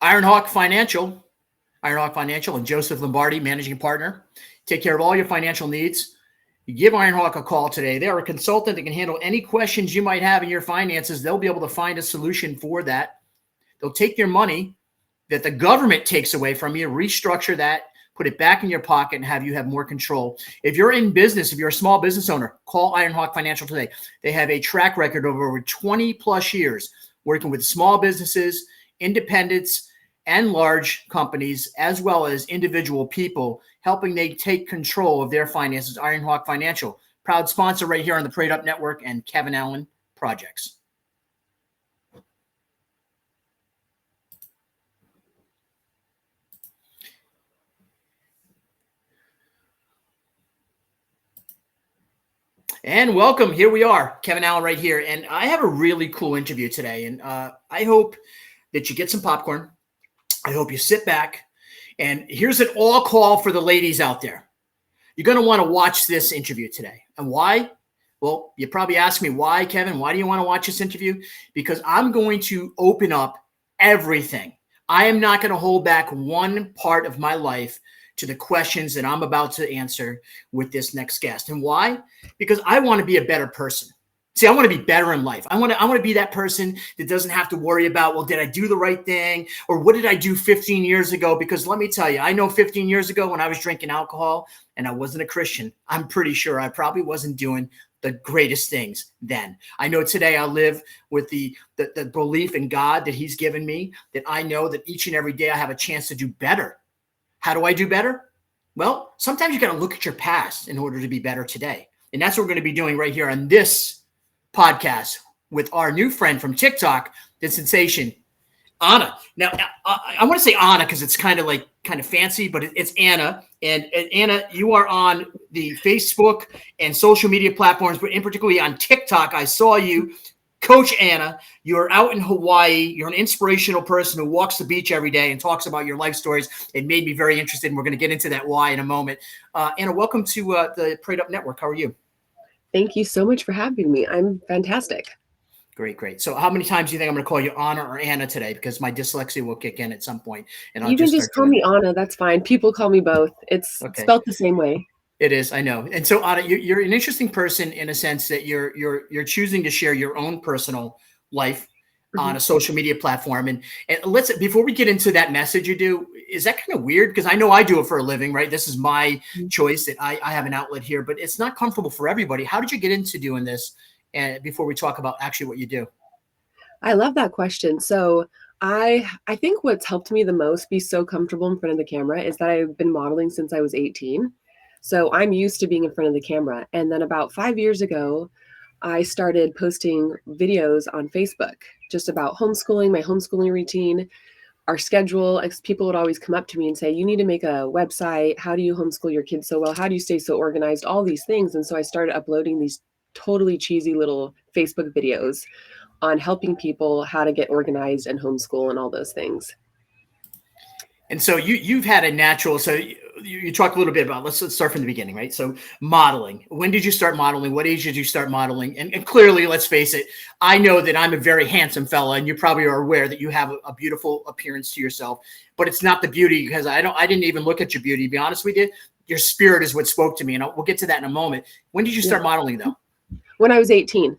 Ironhawk Financial, Ironhawk Financial, and Joseph Lombardi, managing partner, take care of all your financial needs. You give Ironhawk a call today. They are a consultant that can handle any questions you might have in your finances. They'll be able to find a solution for that. They'll take your money that the government takes away from you, restructure that, put it back in your pocket, and have you have more control. If you're in business, if you're a small business owner, call Ironhawk Financial today. They have a track record of over 20 plus years working with small businesses, independents, and large companies, as well as individual people, helping they take control of their finances. Ironhawk Financial, proud sponsor right here on the Prayed Up Network and Kevin Allen Projects. And welcome. Here we are, Kevin Allen right here. And I have a really cool interview today. And I hope that you get some popcorn. I hope you sit back. And here's an all call for the ladies out there. You're going to want to watch this interview today. And why? Well, you probably ask me, why, Kevin? Why do you want to watch this interview? Because I'm going to open up everything. I am not going to hold back one part of my life to the questions that I'm about to answer with this next guest. And why? Because I want to be a better person. See, I want to be better in life. I want to be that person that doesn't have to worry about, well, did I do the right thing? Or what did I do 15 years ago? Because let me tell you, I know 15 years ago when I was drinking alcohol and I wasn't a Christian, I'm pretty sure I probably wasn't doing the greatest things then. I know today I live with the belief in God that he's given me, that I know that each and every day I have a chance to do better. How do I do better? Well, sometimes you got to look at your past in order to be better today. And that's what we're going to be doing right here on this podcast with our new friend from TikTok, the sensation, Anna. Now, I want to say Anna because it's kind of fancy, but it's Anna. And Anna, you are on the Facebook and social media platforms, but in particularly on TikTok. I saw you. Coach Anna, you're out in Hawaii. You're an inspirational person who walks the beach every day and talks about your life stories. It made me very interested, and we're going to get into that why in a moment. Anna, welcome to the Prayed Up Network. How are you? Thank you so much for having me. I'm fantastic. Great. So how many times do you think I'm going to call you Anna or Anna today? Because my dyslexia will kick in at some point. And I'll you can just call me Anna. That's fine. People call me both. It's spelled the same way. It is, I know. And so, Anna, you're an interesting person in a sense that you're choosing to share your own personal life on a social media platform. And let's, before we get into that message you do, is that kind of weird? Because I know I do it for a living, right? This is my choice that I have an outlet here, but it's not comfortable for everybody. How did you get into doing this? And before we talk about actually what you do. I love that question. So I think what's helped me the most be so comfortable in front of the camera is that I've been modeling since I was 18. So I'm used to being in front of the camera. And then about 5 years ago, I started posting videos on Facebook just about homeschooling, my homeschooling routine, our schedule. People would always come up to me and say, you need to make a website. How do you homeschool your kids so well? How do you stay so organized? All these things. And so I started uploading these totally cheesy little Facebook videos on helping people how to get organized and homeschool and all those things. And so you've had a natural, so you talk a little bit about, let's start from the beginning, right? So modeling, when did you start modeling? What age did you start modeling? And clearly, let's face it, I know that I'm a very handsome fella, and you probably are aware that you have a beautiful appearance to yourself, but it's not the beauty, because I didn't even look at your beauty, to be honest with you. Your spirit is what spoke to me, and we'll get to that in a moment. When did you start modeling though? When I was 18.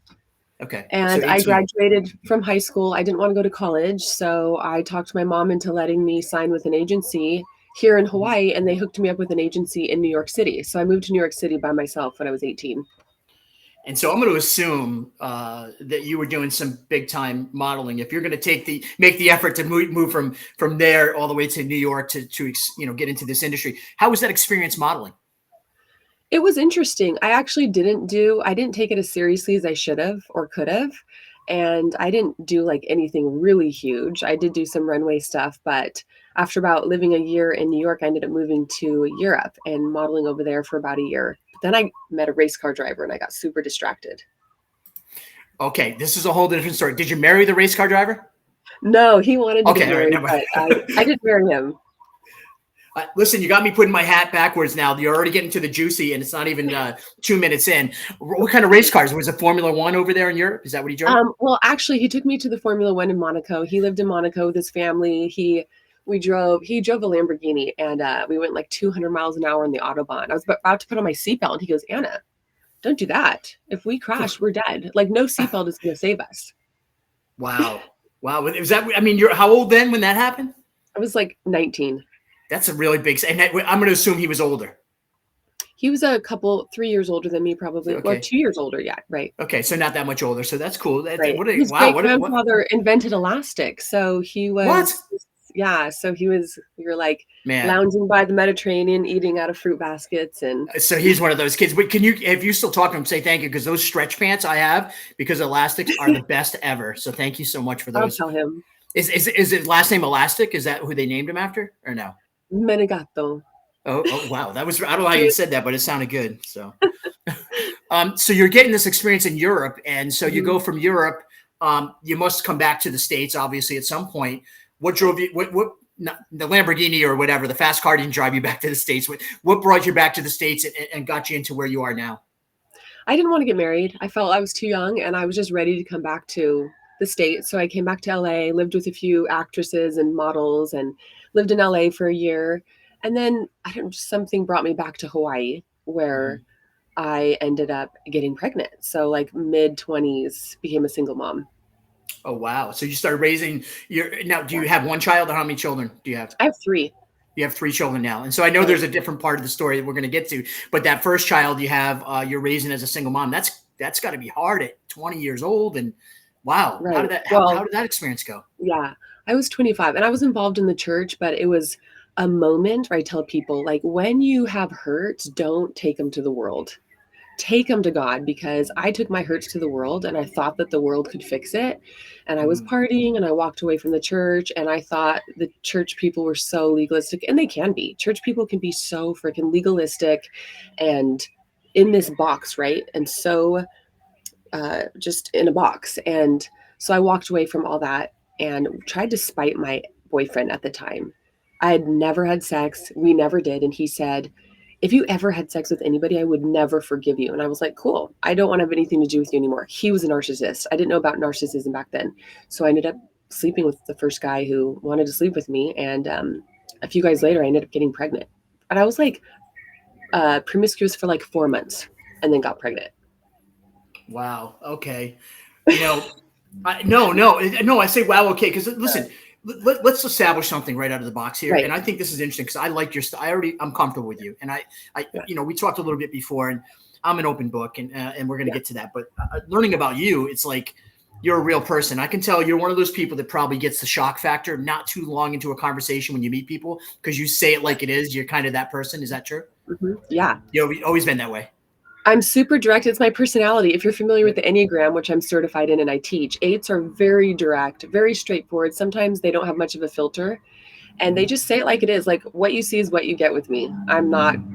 Okay. And so I graduated from high school. I didn't want to go to college. So I talked my mom into letting me sign with an agency here in Hawaii, and they hooked me up with an agency in New York City. So I moved to New York City by myself when I was 18. And so I'm going to assume that you were doing some big time modeling. If you're going to make the effort to move from there all the way to New York to get into this industry, how was that experience modeling? It was interesting. I actually didn't take it as seriously as I should have or could have. And I didn't do like anything really huge. I did do some runway stuff, but after about living a year in New York, I ended up moving to Europe and modeling over there for about a year. But then I met a race car driver and I got super distracted. Okay, this is a whole different story. Did you marry the race car driver? No, he wanted to get married, but I didn't marry him. Listen, you got me putting my hat backwards now. You're already getting to the juicy, and it's not even 2 minutes in. What kind of race cars? Was it Formula One over there in Europe? Is that what he drove? Well, actually, he took me to the Formula One in Monaco. He lived in Monaco with his family. He drove a Lamborghini, and we went like 200 miles an hour on the Autobahn. I was about to put on my seatbelt, and he goes, "Anna, don't do that. If we crash, we're dead. Like, no seatbelt is going to save us." Wow. Wow. Was that, I mean, you're how old then when that happened? I was like 19. That's a really big, and I'm going to assume he was older. He was 3 years older than me, probably. Okay. Well, 2 years older. Yeah. Right. Okay. So not that much older. So that's cool. Right. His great grandfather invented elastic. So he was, what? Yeah. So we were like Man. lounging by the Mediterranean, eating out of fruit baskets. And so he's one of those kids. But if you still talk to him, say thank you, because those stretch pants I have, because elastics are the best ever. So thank you so much for those. I'll tell him. Is his last name Elastic? Is that who they named him after or no? Menegato. Oh wow. I don't know how you said that, but it sounded good. So, so you're getting this experience in Europe. And so you go from Europe, you must come back to the States, obviously, at some point. What drove you, the Lamborghini or whatever, the fast car didn't drive you back to the States. What brought you back to the States and got you into where you are now? I didn't want to get married. I felt I was too young, and I was just ready to come back to the States. So I came back to LA, lived with a few actresses and models, and lived in LA for a year. And then something brought me back to Hawaii, where I ended up getting pregnant. So like mid-20s, became a single mom. Oh, wow. So you started raising now, do you have one child, or how many children do you have? I have 3. You have 3 children now. And so I know there's a different part of the story that we're going to get to, but that first child you have, you're raising as a single mom. That's got to be hard at 20 years old. And wow. Right. How did that experience go? Yeah, I was 25 and I was involved in the church, but it was a moment where I tell people, like, when you have hurts, don't take them to the world. Take them to God, because I took my hurts to the world and I thought that the world could fix it. And I was partying and I walked away from the church, and I thought the church people were so legalistic, and they can be. Church people can be so freaking legalistic and in this box, right? And so just in a box. And so I walked away from all that and tried to spite my boyfriend at the time. I had never had sex. We never did. And he said, "If you ever had sex with anybody, I would never forgive you." And I was like, cool. I don't want to have anything to do with you anymore. He was a narcissist. I didn't know about narcissism back then. So I ended up sleeping with the first guy who wanted to sleep with me. And a few guys later, I ended up getting pregnant. And I was like promiscuous for like 4 months and then got pregnant. Wow. Okay. I say, wow. Okay. Because listen, let's establish something right out of the box here. Right. And I think this is interesting because I like your I'm comfortable with you. And we talked a little bit before, and I'm an open book, and we're going to get to that. But learning about you, it's like, you're a real person. I can tell you're one of those people that probably gets the shock factor not too long into a conversation when you meet people, because you say it like it is. You're kind of that person. Is that true? Mm-hmm. Yeah. You've always been that way. I'm super direct. It's my personality. If you're familiar with the Enneagram, which I'm certified in and I teach, 8s are very direct, very straightforward. Sometimes they don't have much of a filter, and they just say it like it is. Like, what you see is what you get with me.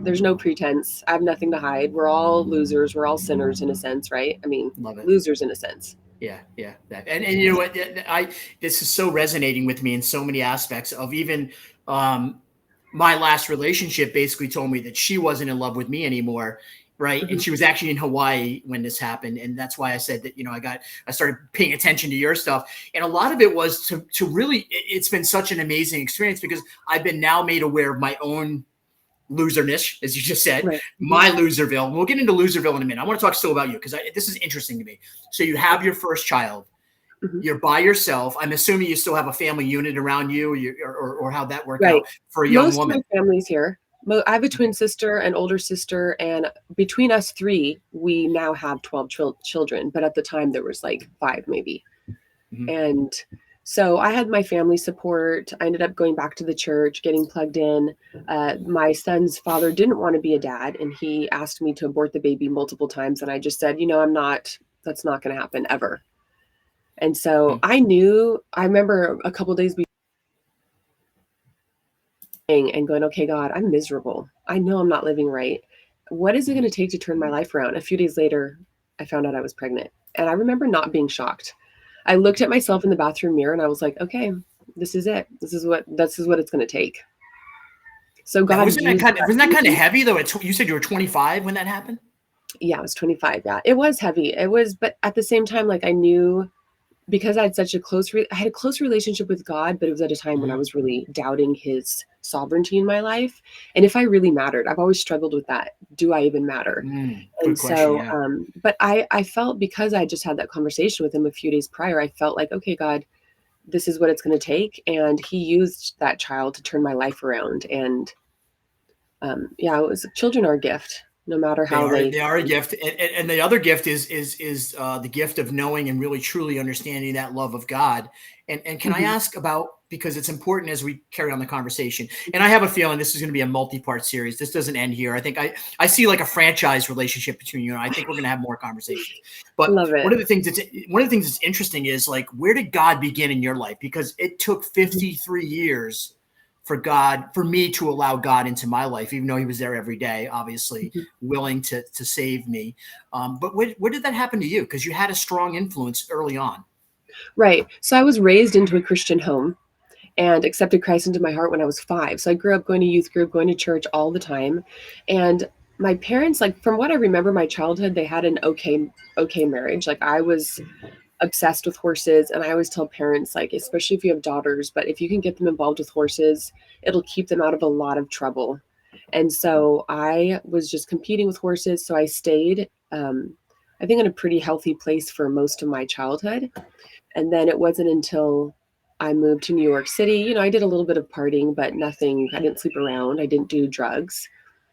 There's no pretense. I have nothing to hide. We're all losers. We're all sinners in a sense, right? I mean, losers in a sense. Yeah. And you know what? This is so resonating with me in so many aspects of even my last relationship basically told me that she wasn't in love with me anymore. Right. Mm-hmm. And she was actually in Hawaii when this happened. And that's why I said that, I started paying attention to your stuff. And a lot of it was to really, it's been such an amazing experience, because I've been now made aware of my own loserness, as you just said, right. My Loserville. We'll get into Loserville in a minute. I want to talk still about you, because this is interesting to me. So you have your first child. Mm-hmm. You're by yourself. I'm assuming you still have a family unit around you, or how'd that work out for a young woman? Most of my family's here. I have a twin sister, an older sister, and between us 3, we now have 12 children. But at the time, there was like 5 maybe. Mm-hmm. And so I had my family support. I ended up going back to the church, getting plugged in. My son's father didn't want to be a dad, and he asked me to abort the baby multiple times. And I just said, that's not going to happen ever. And so mm-hmm. I remember a couple of days before, and going, okay, God, I'm miserable. I know I'm not living right. What is it going to take to turn my life around? A few days later, I found out I was pregnant. And I remember not being shocked. I looked at myself in the bathroom mirror and I was like, okay, this is it. This is what it's going to take. So Now, God used that wasn't that kind of season. heavy though? You said you were 25 when that happened. Yeah, I was 25. Yeah, it was heavy. It was, but at the same time, like I knew because I had such a I had a close relationship with God, but it was at a time when I Mhm. was really doubting his sovereignty in my life. And if I really mattered, I've always struggled with that. Do I even matter? Good And question. so, Yeah. but I felt because I just had that conversation with him a few days prior, I felt like, okay, God, this is what it's going to take. And he used that child to turn my life around. And yeah, it was children are a gift, no matter how they They are a come. gift, and the other gift is the gift of knowing and really truly understanding that love of God. And can I Mhm, ask about, because it's important as we carry on the conversation. And mhm. I have a feeling this is going to be a multi-part series. This doesn't end here. I think I see like a franchise relationship between you and I think we're going to have more conversations. But Love it. one of the things that's interesting is like, where did God begin in your life? Because it took Mhm, 53 years for me to allow God into my life, even though He was there every day, obviously mhm. willing to save me. But where did that happen to you? Because you had a strong influence early on. Right. So I was raised into a Christian home and accepted Christ into my heart when I was 5. So I grew up going to youth group, going to church all the time. And my parents, like from what I remember my childhood, they had an okay marriage. Like I was obsessed with horses and I always tell parents like especially if you have daughters, but if you can get them involved with horses, it'll keep them out of a lot of trouble. And so I was just competing with horses, so I stayed I think in a pretty healthy place for most of my childhood. And then it wasn't until I moved to New York City, I did a little bit of partying, but nothing. I didn't sleep around. I didn't do drugs.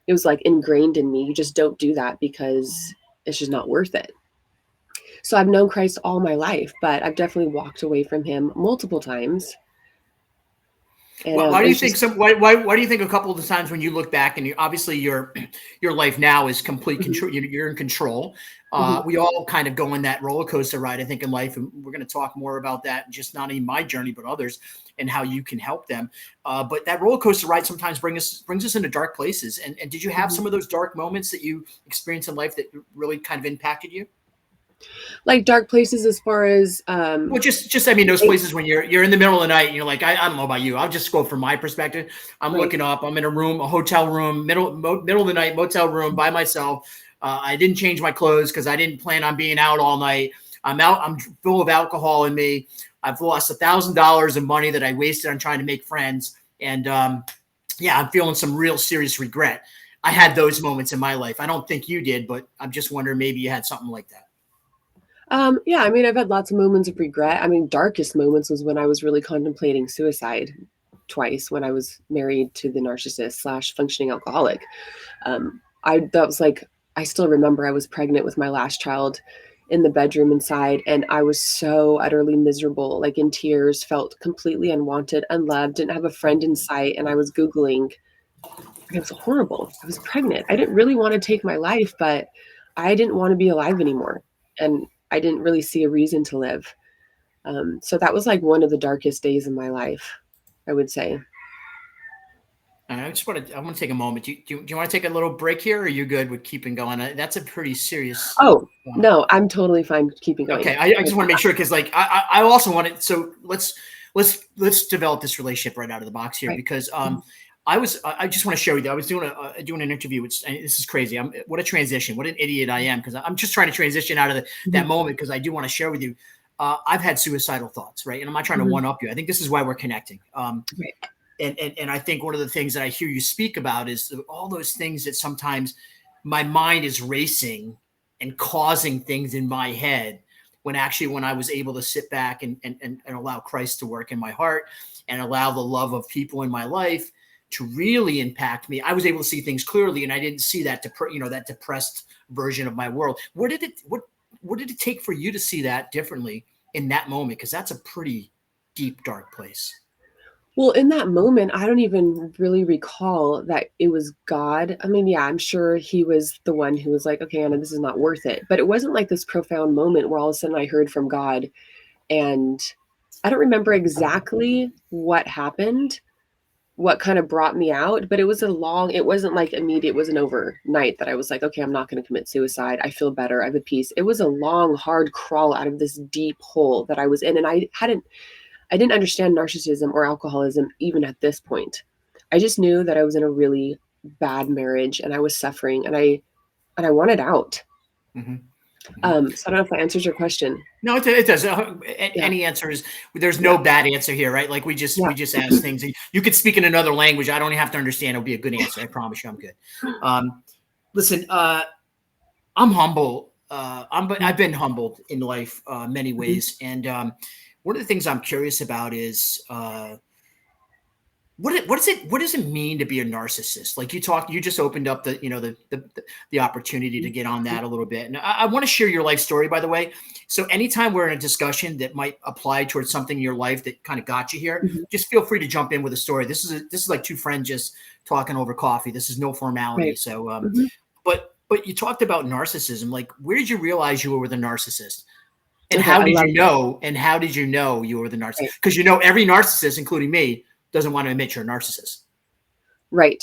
It was like ingrained in me. You just don't do that because it's just not worth it. So I've known Christ all my life, but I've definitely walked away from him multiple times. And Why do you it's think just, why do you think a couple of the times when you look back and obviously your life now is complete mhm, control, you're in control. mhm, We all kind of go in that roller coaster ride, I think, in life, and we're going to talk more about that, just not in my journey but others, and how you can help them. But that roller coaster ride sometimes brings us into dark places. And did you have mhm. some of those dark moments that you experienced in life that really kind of impacted you? Like dark places as far as Well, just I mean, those it, places when you're in the middle of the night and you're like, I don't know about you. I'll just go from my perspective. I'm right. looking up. I'm in a room, a hotel room, middle of the night, motel room by myself. I didn't change my clothes because I didn't plan on being out all night. I'm out. I'm full of alcohol in me. I've lost $1,000 of money that I wasted on trying to make friends, and yeah, I'm feeling some real serious regret. I had those moments in my life. I don't think you did, but I'm just wondering maybe you had something like that. Yeah, I mean, I've had lots of moments of regret. I mean, darkest moments was when I was really contemplating suicide twice when I was married to the narcissist slash functioning alcoholic. That was like, I still remember I was pregnant with my last child in the bedroom inside, and I was so utterly miserable, like in tears, felt completely unwanted, unloved, didn't have a friend in sight. And I was Googling, it was horrible. I was pregnant. I didn't really want to take my life, but I didn't want to be alive anymore. And I didn't really see a reason to live. So that was like one of the darkest days in my life, I would say. I want to take a moment. Do you want to take a little break here, or are you good with keeping going? That's a pretty serious. Oh, Uh, no, I'm totally fine keeping okay, going. I just want to make sure because like I also want it. So let's develop this relationship right out of the box here Right. because Mhm, I just want to share with you. I was doing an interview. Which and this is crazy. What a transition. What an idiot I am because I'm just trying to transition out of that mhm, moment because I do want to share with you. I've had suicidal thoughts, right? And I'm not trying to mhm. one up you. I think this is why we're connecting. Right. And I think one of the things that I hear you speak about is all those things that sometimes my mind is racing and causing things in my head when actually when I was able to sit back and allow Christ to work in my heart and allow the love of people in my life to really impact me, I was able to see things clearly and I didn't see that that depressed version of my world. What did it take for you to see that differently in that moment? Because that's a pretty deep dark place. Well, in that moment, I don't even really recall that it was God. I mean, yeah, I'm sure he was the one who was like, okay, Anna, this is not worth it. But it wasn't like this profound moment where all of a sudden I heard from God. And I don't remember exactly what happened, what kind of brought me out, but it wasn't like immediate, it wasn't overnight that I was like, okay, I'm not going to commit suicide. I feel better. I have a peace. It was a long, hard crawl out of this deep hole that I was in. And I didn't understand narcissism or alcoholism even at this point. I just knew that I was in a really bad marriage and I was suffering and I wanted out. Mm-hmm. So I don't know if that answers your question. No, it does. Yeah. Any answer is, there's no Yeah. bad answer here, right? Like we Yeah. just ask things. You could speak in another language. I don't even have to understand. It'll be a good answer. I promise you, I'm good. Listen, I'm humble. I've been humbled in life, many Mhm. ways, and one of the things I'm curious about is what does it mean to be a narcissist? Like you just opened up the opportunity to get on that a little bit, and I want to share your life story, by the way. So anytime we're in a discussion that might apply towards something in your life that kind of got you here, Mhm. just feel free to jump in with a story. This is like two friends just talking over coffee. This is no formality. Right. So, Mhm. but you talked about narcissism. Like, where did you realize you were the narcissist? And Okay, how I did love you that. know? And how did you know you were the narcissist? Right. Because every narcissist, including me, doesn't want to admit you're a narcissist. Right.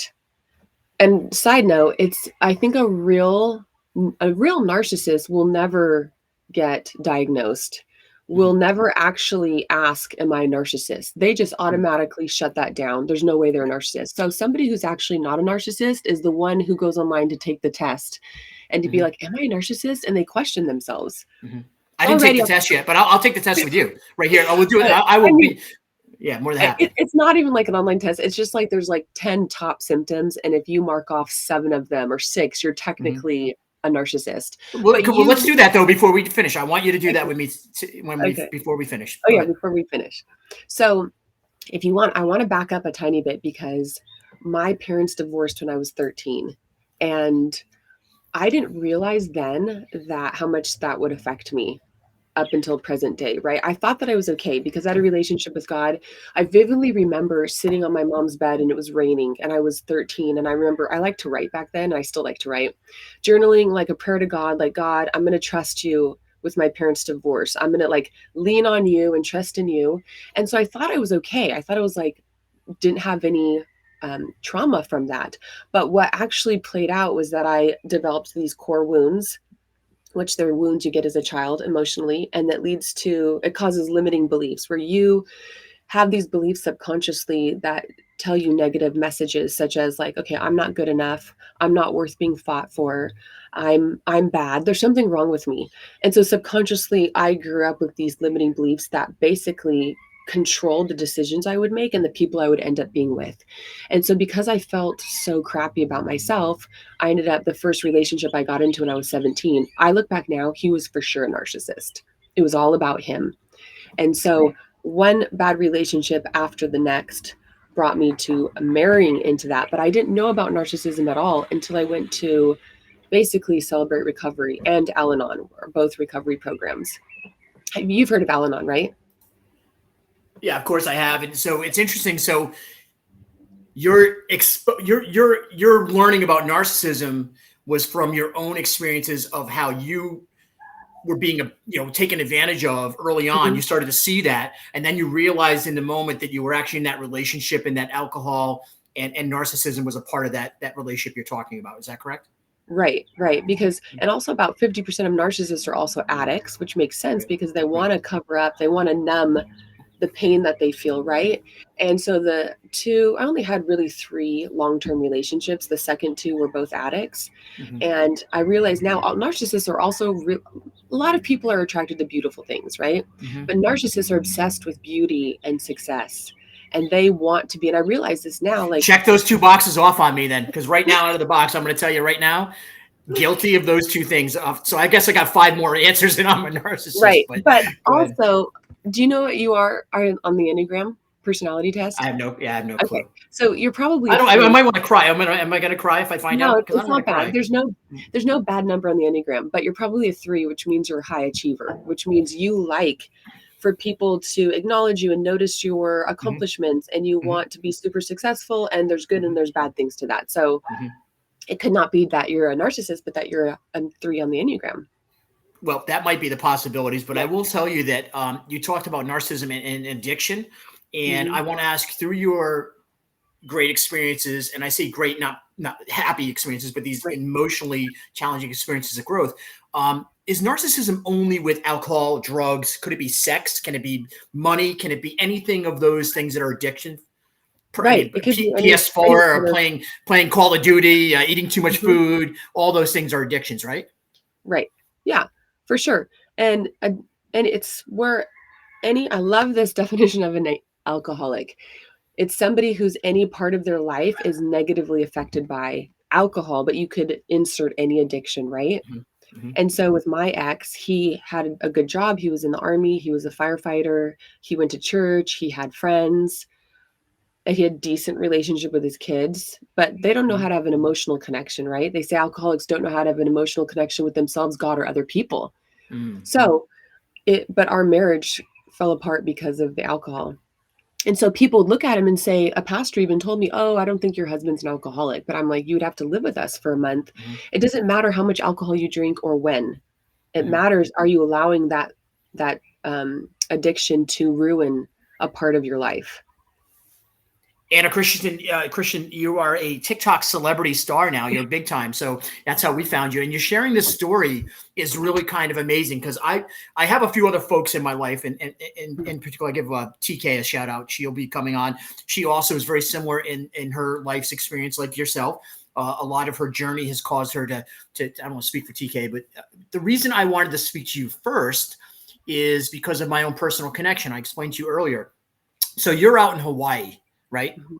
And side note, I think a real narcissist will never get diagnosed, will Mhm. never actually ask, am I a narcissist? They just Mhm. automatically shut that down. There's no way they're a narcissist. So somebody who's actually not a narcissist is the one who goes online to take the test and to be Mhm. like, am I a narcissist? And they question themselves. Mhm. I didn't take Already the off the test yet, but I'll take the test with you right here. I will do it. but I I will mean, be, yeah, more than happy. it's not even like an online test. It's just like there's like 10 top symptoms, and if you mark off 7 of them or 6, you're Mhm. technically a narcissist. Well, But let's you do that though before we finish. I want you to do that okay, with me okay. before we finish. Oh, Go yeah, ahead. before we finish. So, if you want, I wanna back up a tiny bit because my parents divorced when I was 13, and I didn't realize then that how much that would affect me up until present day, right? I thought that I was okay because I had a relationship with God. I vividly remember sitting on my mom's bed and it was raining and I was 13 and I remember I liked to write back then and I still like to write. Journaling like a prayer to God, like God, I'm going to trust you with my parents' divorce. I'm going to like lean on you and trust in you. And so I thought I was okay. I thought it was like didn't have any trauma from that. But what actually played out was that I developed these core wounds, which they're wounds you get as a child emotionally, and that leads to it causes limiting beliefs where you have these beliefs subconsciously that tell you negative messages such as like, okay, I'm not good enough, I'm not worth being fought for, I'm bad, there's something wrong with me. And so subconsciously I grew up with these limiting beliefs that basically controlled the decisions I would make and the people I would end up being with. And so because I felt so crappy about myself, I ended up the first relationship I got into when I was 17. I look back now, he was for sure a narcissist. It was all about him. And so one bad relationship after the next brought me to marrying into that. But I didn't know about narcissism at all until I went to basically Celebrate Recovery and Al Anon, or both recovery programs. You've heard of Al Anon, right? Yeah, of course I have. And so it's interesting. So your learning about narcissism was from your own experiences of how you were being taken advantage of early on. Mhm. You started to see that, and then you realized in the moment that you were actually in that relationship, and that alcohol and narcissism was a part of that relationship you're talking about. Is that correct? Right, right. Because, and also about 50% of narcissists are also addicts, which makes sense Right. because they Right. want to cover up, they want to numb the pain that they feel, right? And so the two, I only had really 3 long-term relationships. The second 2 were both addicts. Mm-hmm. And I realize now narcissists are also a lot of people are attracted to beautiful things, right? Mm-hmm. But narcissists are obsessed with beauty and success. And they want to be, and I realize this now, like, Check those 2 boxes off on me then, because right now out of the box, I'm going to tell you right now, guilty of those 2 things. So I guess I got 5 more answers, and I'm a narcissist. right. But But go ahead. also, do you know what you are on the Enneagram personality test? I have no Okay. clue. So you're probably I a don't. I 3. might want to cry. Am I going to cry if I find No, out? Because I it's don't want not to bad. cry. There's no bad number on the Enneagram, but you're probably a 3, which means you're a high achiever, which means you like for people to acknowledge you and notice your Mm-hmm. accomplishments and you Mm-hmm. want to be super successful, and there's good and there's bad things to that. So Mm-hmm. it could not be that you're a narcissist, but that you're a 3 on the Enneagram. Well, that might be the possibilities, but I Yeah. will tell you that you talked about narcissism and addiction, and Mhm. I want to ask, through your great experiences, and I say great, not happy experiences, but these Right. emotionally challenging experiences of growth. Is narcissism only with alcohol, drugs? Could it be sex? Can it be money? Can it be anything of those things that are addiction? I Right. mean, It could be any PS4 or sort of playing Call of Duty, eating too much mhm. food. All those things are addictions, right? Right. Yeah, for sure. And it's where any I love this definition of an alcoholic. It's somebody whose any part of their life is negatively affected by alcohol, but you could insert any addiction, right? Hmm. Hmm. And so with my ex, he had a good job. He was in the army, he was a firefighter, he went to church, he had friends, and he had decent relationship with his kids, but they don't know how to have an emotional connection, right? They say alcoholics don't know how to have an emotional connection with themselves, God, or other people. Hmm. So but our marriage fell apart because of the alcohol. And so people would look at him and say, a pastor even told me, "Oh, I don't think your husband's an alcoholic." But I'm like, you would have to live with us for a month. Hmm. It doesn't matter how much alcohol you drink or when. It Hmm. matters, are you allowing that addiction to ruin a part of your life? Anna Christian, you are a TikTok celebrity star now. You're big time. So that's how we found you. And you're sharing this story is really kind of amazing because I have a few other folks in my life, and in particular, I give TK a shout out. She'll be coming on. She also is very similar in her life's experience, like yourself. A lot of her journey has caused her to I don't want to speak for TK, but the reason I wanted to speak to you first is because of my own personal connection. I explained to you earlier. So you're out in Hawaii, right? Mhm.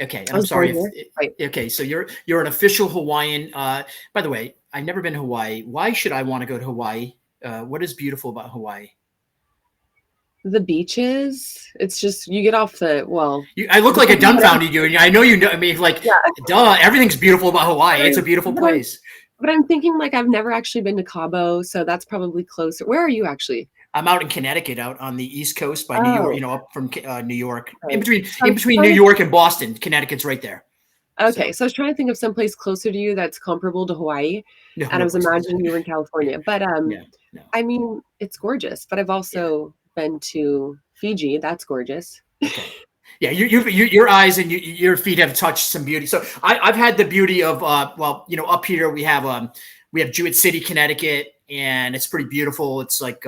Okay, and I I'm was sorry born if here. Right. okay, so you're an official Hawaiian. By the way, I've never been to Hawaii. Why should I want to go to Hawaii? What is beautiful about Hawaii? The beaches, it's just you get off the well, I look like a depending on whatever. dumbfounded you, and I know you know. I mean, like, Yeah, duh, everything's beautiful about Hawaii. but It's a I'm beautiful but I'm place. but I'm thinking like I've never actually been to Cabo, so that's probably closer. Where are you actually? I'm out in Connecticut, out on the East Coast by New York. Oh, You know, up from New York, okay. So in I'm between New trying to York and Boston. Connecticut's right there. okay, So so I was trying to think of someplace closer to you that's comparable to Hawaii, no, and I no, was it's not. imagining you were in California. But No, no, I mean, it's gorgeous. But I've yeah. also been to Fiji. That's gorgeous. Okay. Yeah, your eyes and your feet have touched some beauty. So I've had the beauty of well, you know, up here we have Jewett City, Connecticut, and it's pretty beautiful. It's like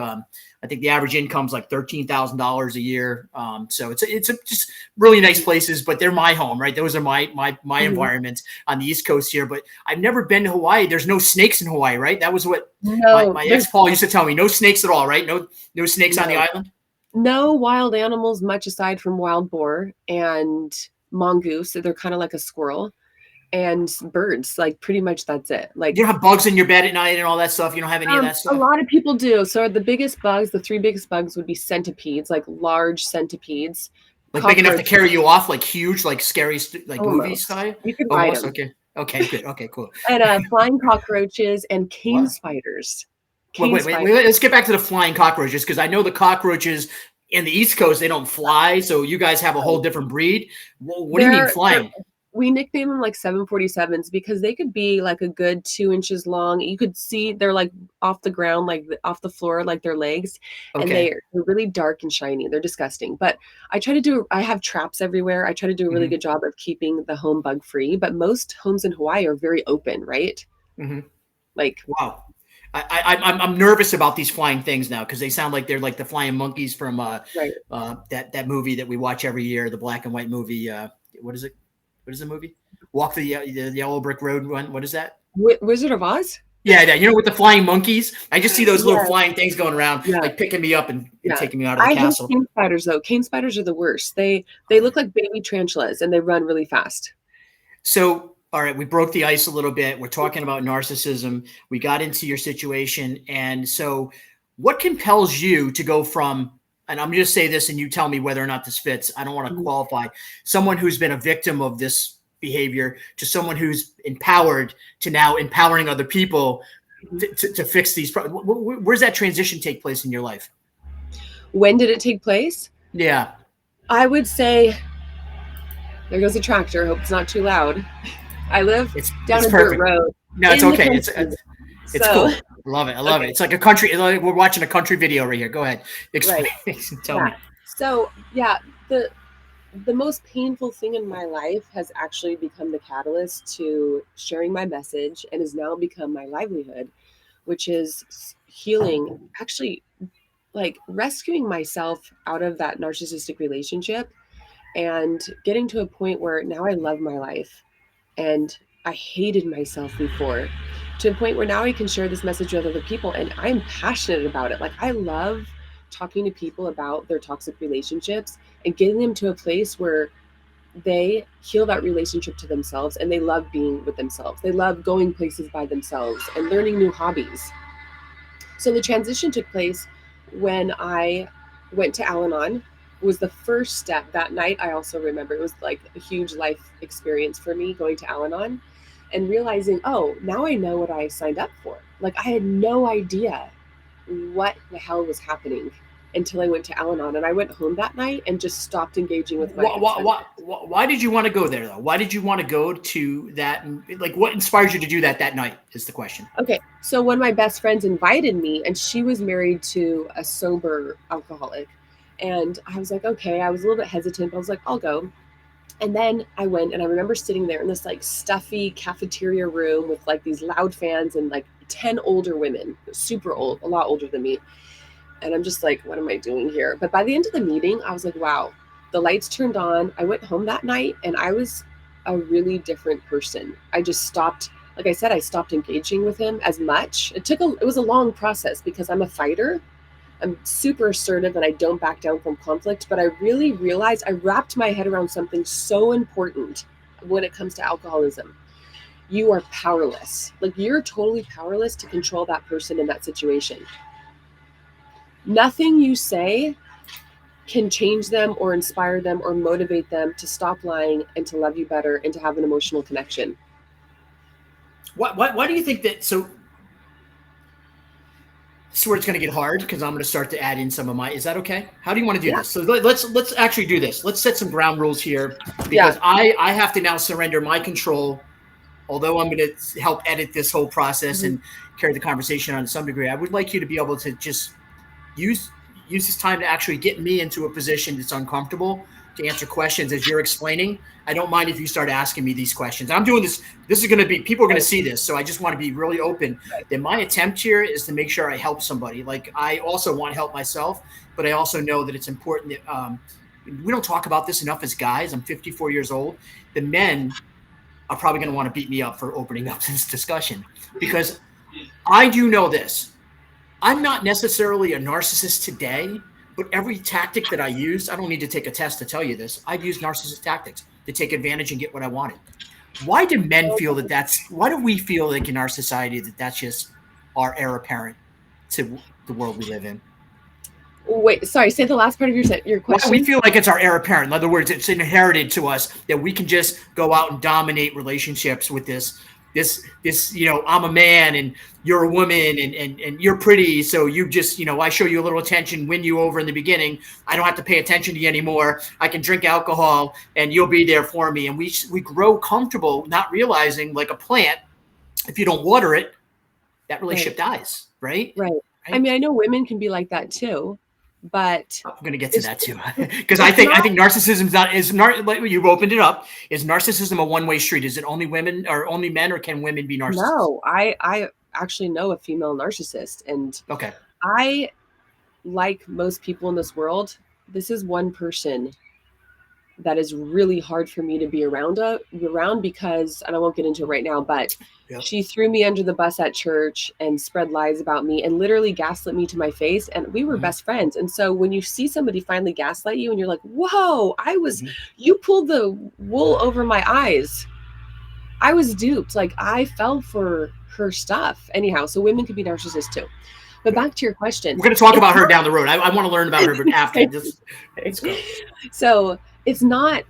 I think the average income's like $13,000 a year. So it's a just really nice places, but they're my home, right? Those are my Mhm. environments on the East Coast here. But I've never been to Hawaii. There's no snakes in Hawaii, right? That was what No, my there's ex Paul used to tell me. No snakes at all, right? No snakes on the no. island. No wild animals much aside from wild boar and mongoose. So they're kind of like a squirrel and birds. Like pretty much that's it. You don't have bugs in your bed at night and all that stuff. You don't have any of that A stuff. lot of people do. So the biggest bugs, the three biggest bugs would be centipedes, like large centipedes, Like big enough to cockroaches, carry you off, like huge, like scary, like movie almost. style. You could ride Almost them. okay. Okay, good. Okay, cool. And flying cockroaches and cane What? spiders. Wait, Cane wait, wait, spiders. wait. Let's get back to the flying cockroaches because I know the cockroaches in the East Coast they don't fly, so you guys have a whole different breed. What do you mean They're flying? we nickname them like 747s because they could be like a good 2 inches long. You could see they're like off the ground, like off the floor, like their legs, and Okay. they're really dark and shiny. They're disgusting. But I have traps everywhere. I try to do a really Hmm. good job of keeping the home bug free. But most homes in Hawaii are very open, right? Hmm. Like, Wow. I'm nervous about these flying things now because they sound like they're like the flying monkeys from right. that movie that we watch every year, the black and white movie. What is it? What is the movie? Walk the Yellow Brick Road one. What is that? Wizard of Oz? Yeah, yeah. You know, with the flying monkeys, I just see those little Yeah, flying things going around, yeah. like picking me up and Yeah. taking me out of the I hate castle. cane spiders though. Cane spiders are the worst. They All look right. like baby tarantulas and they run really fast. So, all right, we broke the ice a little bit. We're talking about narcissism. We got into your situation. And so, what compels you to go from, and I'm going to say this and you tell me whether or not this fits. I don't want to Mhm. qualify someone who's been a victim of this behavior to someone who's empowered to now empowering other people Mhm. to fix these problems. Where's that transition take place in your life? When did it take place? Yeah, I would say there goes a tractor. Hope it's not too loud. I live down it's a dirt perfect. road No, it's in the okay. country. It's So, cool. I love it. I love it. okay, It's like a country. Like we're watching a country video right here. Go ahead. Explain. right. Tell Yeah. me. So, yeah, the most painful thing in my life has actually become the catalyst to sharing my message and has now become my livelihood, which is healing, actually like rescuing myself out of that narcissistic relationship and getting to a point where now I love my life and I hated myself before, to a point where now I can share this message with other people and I'm passionate about it. Like I love talking to people about their toxic relationships and getting them to a place where they heal that relationship to themselves and they love being with themselves. They love going places by themselves and learning new hobbies. So the transition took place when I went to Al-Anon. Was the first step that night. I also remember it was like a huge life experience for me going to Al-Anon and realizing, oh, now I know what I signed up for. Like I had no idea what the hell was happening until I went to Al-Anon, and I went home that night and just stopped engaging with my ex-husband. Why did you want to go there though? Why did you want to go to that? Like, what inspired you to do that night is the question. Okay, so one of my best friends invited me, and she was married to a sober alcoholic, and I was like, okay. I was a little bit hesitant, but I was like, I'll go. And then I went, and I remember sitting there in this like stuffy cafeteria room with like these loud fans and like 10 older women, super old, a lot older than me. And I'm just like, what am I doing here? But by the end of the meeting, I was like, wow, the lights turned on. I went home that night and I was a really different person. I just stopped, like I said, I stopped engaging with him as much. It was a long process because I'm a fighter. I'm super assertive and I don't back down from conflict, but I really realized I wrapped my head around something so important when it comes to alcoholism. You are powerless. Like you're totally powerless to control that person in that situation. Nothing you say can change them or inspire them or motivate them to stop lying and to love you better and to have an emotional connection. Why do you think that? So this is where it's going to get hard because I'm going to start to add in some of my. Is that okay? How do you want to do this? So let's actually do this. Let's set some ground rules here because I have to now surrender my control. Although I'm going to help edit this whole process and carry the conversation on to some degree, I would like you to be able to just use this time to actually get me into a position that's uncomfortable to answer questions as you're explaining. I don't mind if you start asking me these questions. I'm doing this. This is going to be, people are going to see this. So I just want to be really open that my attempt here is to make sure I help somebody. Like I also want to help myself, but I also know that it's important that we don't talk about this enough as guys. I'm 54 years old. The men are probably going to want to beat me up for opening up this discussion because I do know this. I'm not necessarily a narcissist today, but every tactic that I used, I don't need to take a test to tell you this. I've used narcissist tactics to take advantage and get what I wanted. Why do men feel why do we feel like in our society that that's just our heir apparent to the world we live in? Wait, sorry, say the last part of your question. Why we feel like it's our heir apparent. In other words, it's inherited to us that we can just go out and dominate relationships with this, I'm a man and you're a woman and you're pretty. So you just, I show you a little attention, win you over in the beginning. I don't have to pay attention to you anymore. I can drink alcohol and you'll be there for me. And we grow comfortable, not realizing like a plant, if you don't water it, that relationship dies. Right. I mean, I know women can be like that too. But I'm going to get to that too, because I think narcissism like you've opened it up. Is narcissism a one-way street? Is it only women or only men, or can women be narcissists? No, I actually know a female narcissist, and I, like most people in this world, this is one person that is really hard for me to be around because, and I won't get into it right now, but she threw me under the bus at church and spread lies about me and literally gaslit me to my face. And we were best friends. And so when you see somebody finally gaslight you and you're like, whoa, you pulled the wool over my eyes. I was duped. Like I fell for her stuff. Anyhow, so women can be narcissists too. But back to your question. We're going to talk about her down the road. I want to learn about her, but after this. Let's go. So it's not,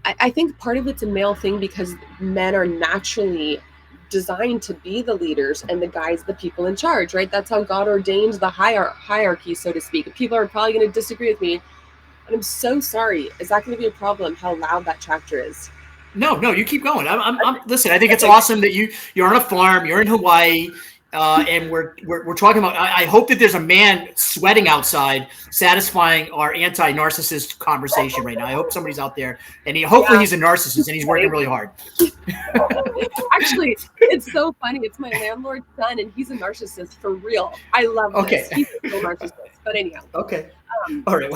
I think part of it's a male thing because men are naturally designed to be the leaders and the guys, the people in charge, right? That's how God ordained the hierarchy, so to speak. People are probably going to disagree with me. And I'm so sorry. Is that going to be a problem, how loud that tractor is? No, you keep going. Listen, I think it's awesome that you're on a farm, you're in Hawaii, and we're talking about. I hope that there's a man sweating outside, satisfying our anti-narcissist conversation right now. I hope somebody's out there, and hopefully he's a narcissist and he's working really hard. Actually, it's so funny. It's my landlord's son, and he's a narcissist for real. I love this. He's a real narcissist. But anyhow. Okay. All right.